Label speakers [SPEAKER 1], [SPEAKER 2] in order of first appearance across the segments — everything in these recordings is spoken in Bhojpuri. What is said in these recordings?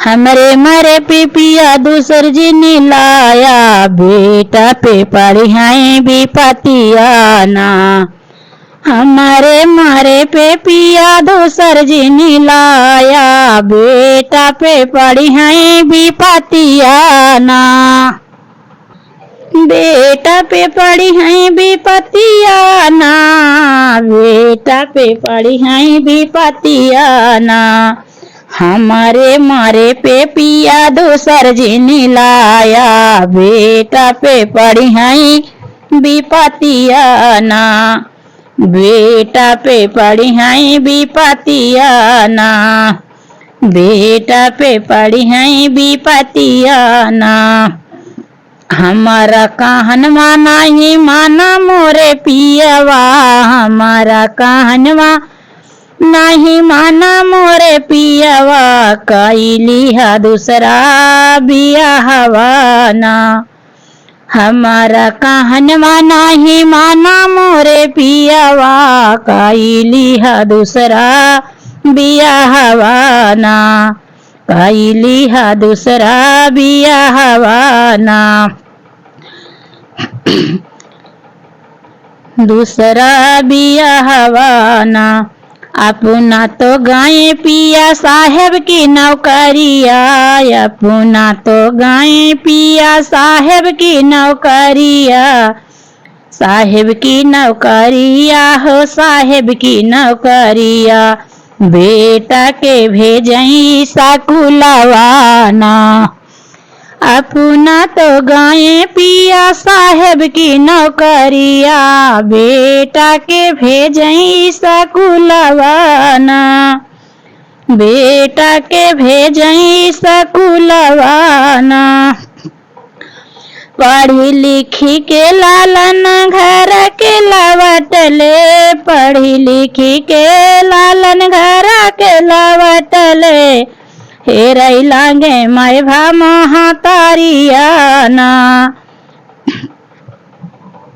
[SPEAKER 1] हमरे मरे पे पिया दूसर जिनी लाया, बेटा पे पड़ी हैं विपतिया ना। हमारे मारे पे पिया दूसर जिनी लाया, बेटा पे पड़ी हैं विपतिया ना। बेटा पे पड़ी हैं विपतिया ना, बेटा पे पड़ी हैं विपतिया ना। हमारे मारे पे पिया दूसर जिनी लाया, बेटा पे पड़ी हैं विपतिया ना। बेटा पे पड़ी हैं विपतिया ना, बेटा पे पड़ी हैं विपतिया ना। हमारा कहनवा नहीं माना मोरे पियवा, हमारा कहनवा नहीं माना मोरे पियवा, कैली है दूसरा बियाहवा ना। हमारा कहनवा नहीं माना मोरे पियवा, कैली है दूसरा बियाहवा ना। कैली है दूसरा बियाहवा ना। दूसरा बियाहवा ना। अपना तो गाय पिया साहेब की नौकरिया, अपना तो गाय पिया साहेब की नौकरिया। साहेब की नौकरिया हो साहेब की नौकरिया, बेटा के भेजई सकुलवा ना। अपना तो गाय पिया साहेब की नौकरिया, बेटा के भेजई सकुलवा ना। बेटा के भेजई सकुलवा ना। पढ़ी लिखी के लालन घर के लवटले, पढ़ी लिखी के लालन घर के लवटले। हेरई लागे मैं भा महातारिया ना।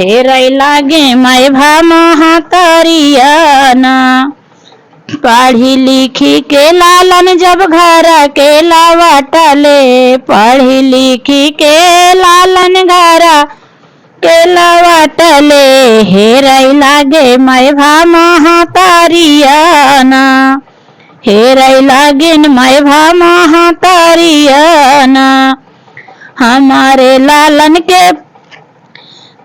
[SPEAKER 1] हेरई लागे मैं भा महातारिया ना। पढ़ी लिखी के लालन जब घर के लवटले, पढ़ी लिखी के लालन घर के लवटले। हेरई लागे मैं भा महातारिया ना। हेरई लागिन मैं भा महातारिया ना। हमारे लालन के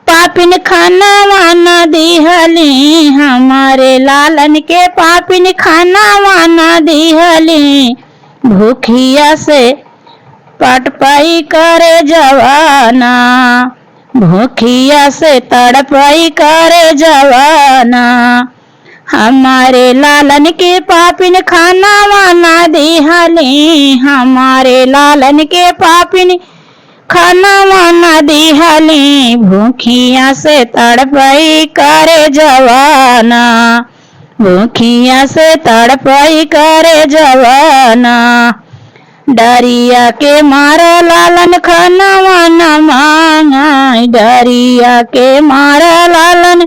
[SPEAKER 1] पापिन खाना वाना दिहली, हमारे लालन के पापिन खाना वाना दिहली। भूखिया से पटपाई करे जवाना, भूखिया से तड़पाई करे जवाना। हमारे लालन के पापिन खाना वाना दिहली, हमारे लालन के पापिन खाना वाना दिहली। भूखिया से तड़पाई करे जवाना, भूखिया से तड़पाई करे जवाना। डरिया के मारा लालन खाना वाना मांगाई, डरिया के मारा लालन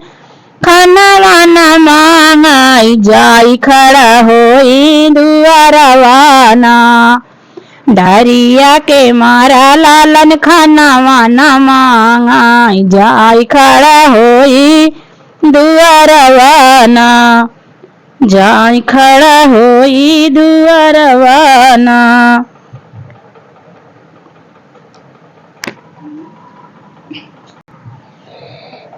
[SPEAKER 1] खाना वाना मांगाई। जाई खड़ा होई दुआरवा ना। डरिया के मारा लालन खाना वाना मांगाई, जाई खड़ा होई दुआरवा ना। जाई खड़ा होई दुआरवा ना।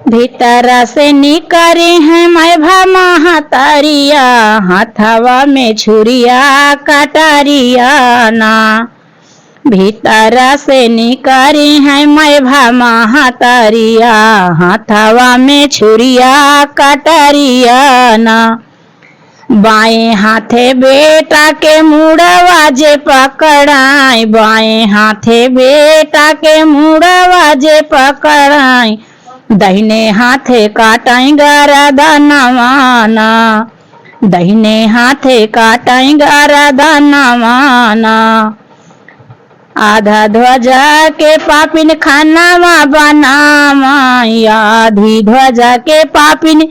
[SPEAKER 1] भीतरा से निकरे हैं मैं भा महातारिया, हाथवा में छुरिया कटारिया ना। भीतरा से निकरे हैं मैं भा महातारिया, हाथवा में छुरिया कटारिया ना। बाएं हाथे बेटा के मुड़वा जे पकड़ाई, बाएं हाथे बेटा के मुड़वा जे पकड़ाई। दहिने हाथे काटाई गरदनवा ना, दहिने हाथे काटाई गरदनवा ना। आधा ध्वजा के पापिन खानावा बनावाई, आधी ध्वजा के पापिन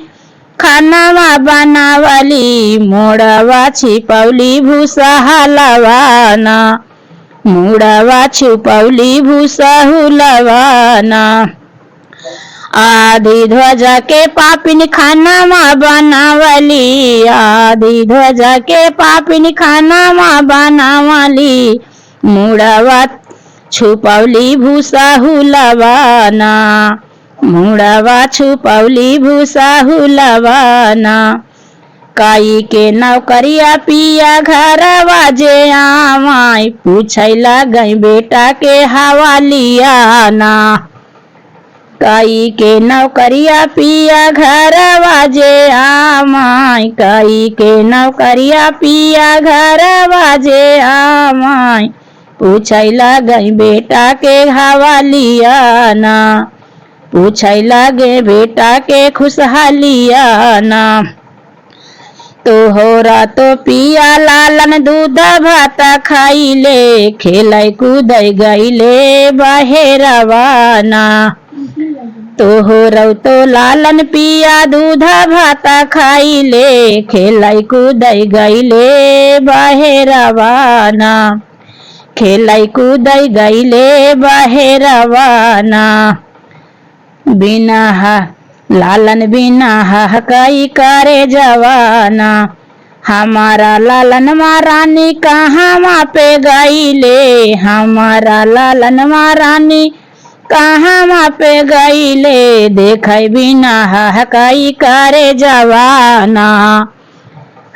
[SPEAKER 1] खानावा बनावली। मोड़वा छिपौली भूसा हलवा ना, मुड़वा छुपौली भूसा हुलवाना। आधी ध्वजा के पापिन खानामा बनावली, आधी ध्वजा के पापिन खानामा बनावली, मुड़वा छुपौली भूसा हुलवाना, मुड़वा छुपौली भूसा हुलवाना। काई के नौकरिया पिया घरवा जे आवाई, पूछैला गई बेटा के हवालियाना। काई के नौकरिया पिया घरवा जे आवाई, काई के नौकरिया पिया घरवा जे आवाई, पूछैला गई बेटा के हवालियाना, पूछैला गे बेटा के खुशहालियाना। तोहरा तो पिया लालन दूध भात खाइले, खेलै कूदै गईले बहेरवाना। तोहरौ तो लालन पिया दूध भात खाइले, खेलै कूदै गईले बहेरवाना, खेलै कूदै गईले बहेरवाना। बिना लालन बिना हकई करे जवाना, हमारा लालन महारानी कहाँ पे गईले, हमारा लालन महारानी कहाँ पे गईले, देखै बिना हकई करे जवाना।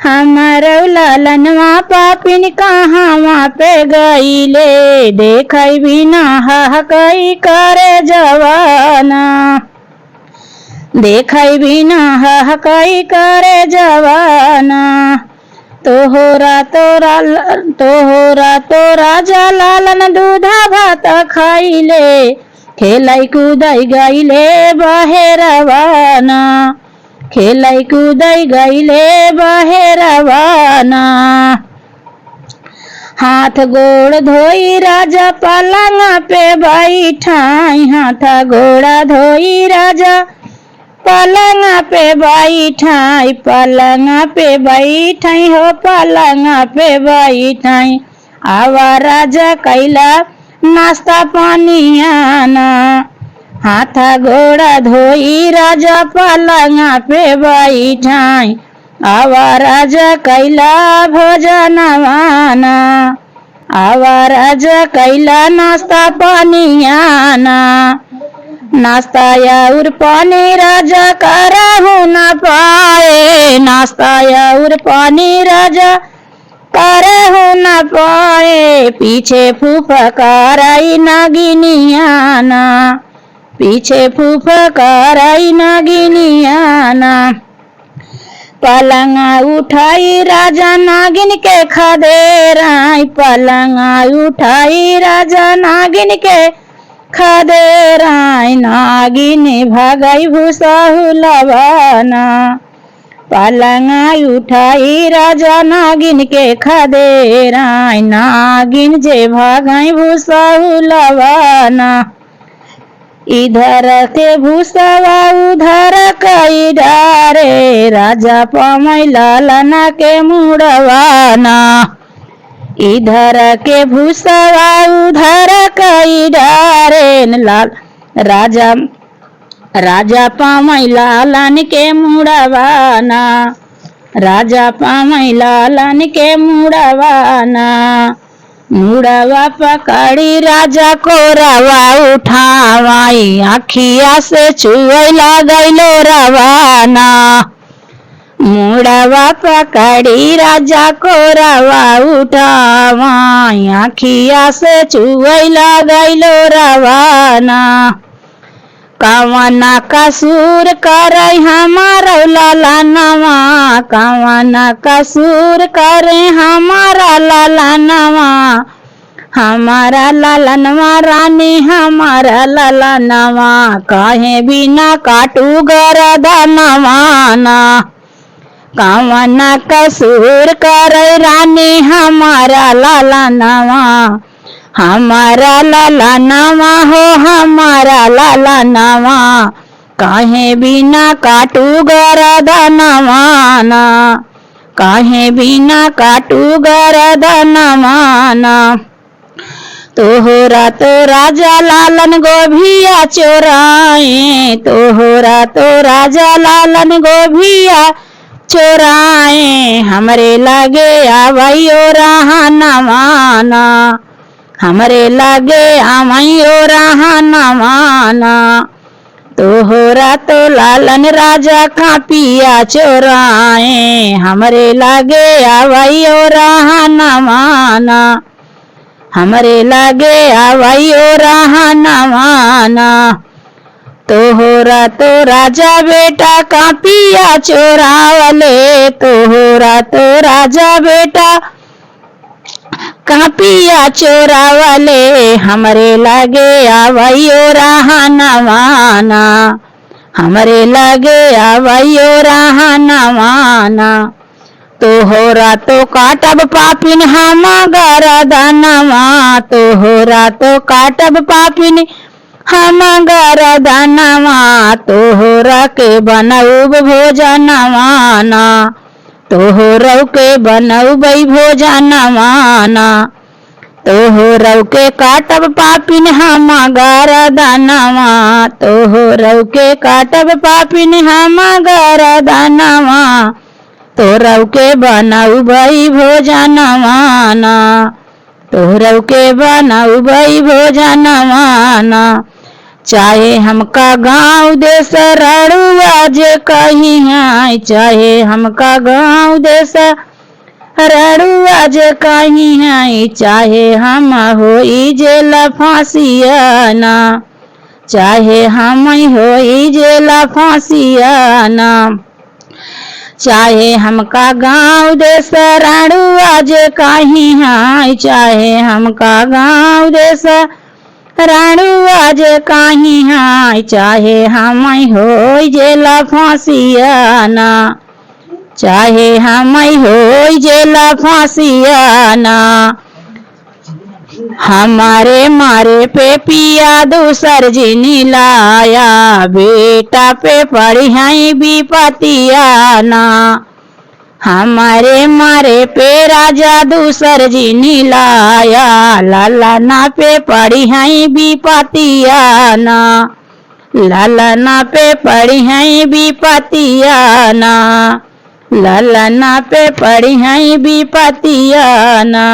[SPEAKER 1] हमारो लालनवा पापिन कहाँ पे गईले, देखै बिना हकई करे जवाना, देखै बिना हकई करे जवाना। तोहरा तो राजा लालन दूधा भात खाइले, खेलै कूदै गईले बहेरवाना, खेलै कूदै गईले बहेरवाना। हाथ गोड़ धोई राजा पलंग पे बैठाई, हाथ गोड़ा धोई राजा पलंग पे बैठाई, पलंग पे बैठाई हो पलंग पे बैठाई। आवा राजा कैला नाश्ता पानी आना, हाथ गोड़ा धोई राजा पलंग पे बैठाई, आवा राजा कैला भोजनवाना, आवा राजा कैला नाश्ता पानी आना। नाश्ता और पानी राजा करहु न पाए, नाश्ता और पानी राजा करहु न पाए, पीछे फुफकाराई नागिनियाना, पीछे फुफकाराई नागिनियाना। पलंग उठाई राजा नागिन के खदेराई, पलंग उठाई राजा नागिन के खदेराई, नागिन भगई भूसा हुलवाना। पलंग उठाई राजा नागिन के खदेराई, नागिन जे भगई भूसा हुलवाना। इधर के भूसवा उधर कई डारे, राजा पमै लालना के मुड़वाना। इधर के भूसवा उधर कई डारे, लाल राजा राजा पमै लालन के मुड़वाना, राजा पमै लालन के मुड़वाना। मुड़वा पकड़ी राजा को रवा उठावाई, आखिया से छुए लागैलो रवाना। मुड़वा पकड़ी राजा को रवा उठावाई, आखिया से छुए लागैलो रवाना। कवना कसूर करे हमारा लालनवा, कवना कसूर करे हमारा लालनवा, हमारा लालनवा रानी हमारा लालनवा, काहे बिना काटू गरदनवाना। कवना कसूर करे रानी हमारा लालनवा, हमारा लालनवा हो हमारा लालनवा, काहे बिना काटू गरदनवाना, काहे बिना काटू गरदनवाना। तोहरा तो राजा लालन गोभिया चोराए, तोहरा तो राजा लालन गोभिया चोराए, हमरे लागे आवैयो रहाना माना, हमरे लागे आवैयो रहाना माना। तोहरा तो लालन राजा कापिया चोराए, हमरे लागे आवैयो रहाना माना, हमरे लागे आवैयो रहाना माना। तोहरा तो राजा बेटा कापिया चोरावले, तोहरा तो राजा बेटा कापिया चोरावले, हमरे लागे आवैयो रहाना माना, हमरे लागे आवैयो रहाना माना। तोहरा तो काटब पापिन हम गरदनवा, तोहरा तो काटब पापिन हम गरदनवा, तोहरा के बनऊब भोजनवाना, तोहरौ के बनऊबै भोजनवाना। तोहरौ के काटब पापिन हम गरदनवा, तोहरौ के काटब पापिन हम गरदनवा, तोहरौ के बनऊबै भोजनवाना, तोहरौ के बनऊबै भोजनवाना। चाहे हमका गाँव देश रड़ुआ जे कहीं है, चाहे हमका गाँव देश रड़ुआ जे कहीं है, चाहे हम होई जेल फांसियाना, चाहे हम होई जेल फांसियाना। चाहे हमका गाँव देश रड़ुआ जे कहीं है, चाहे हमका गाँव देश रड़ुआ जे कहीं है, चाहे हम होई जेल फांसियाना, चाहे हम होई जेल फांसियाना। हमारे मारे पे पिया दूसर जिनी लाया, बेटा पे पड़ी है विपतियाना, हमारे मारे पे राजा दूसर जिनी लाया, लालना पे पड़ी है विपतियाना, लालना पे पड़ी है विपतियाना, लालना पे पड़ी है विपतियाना।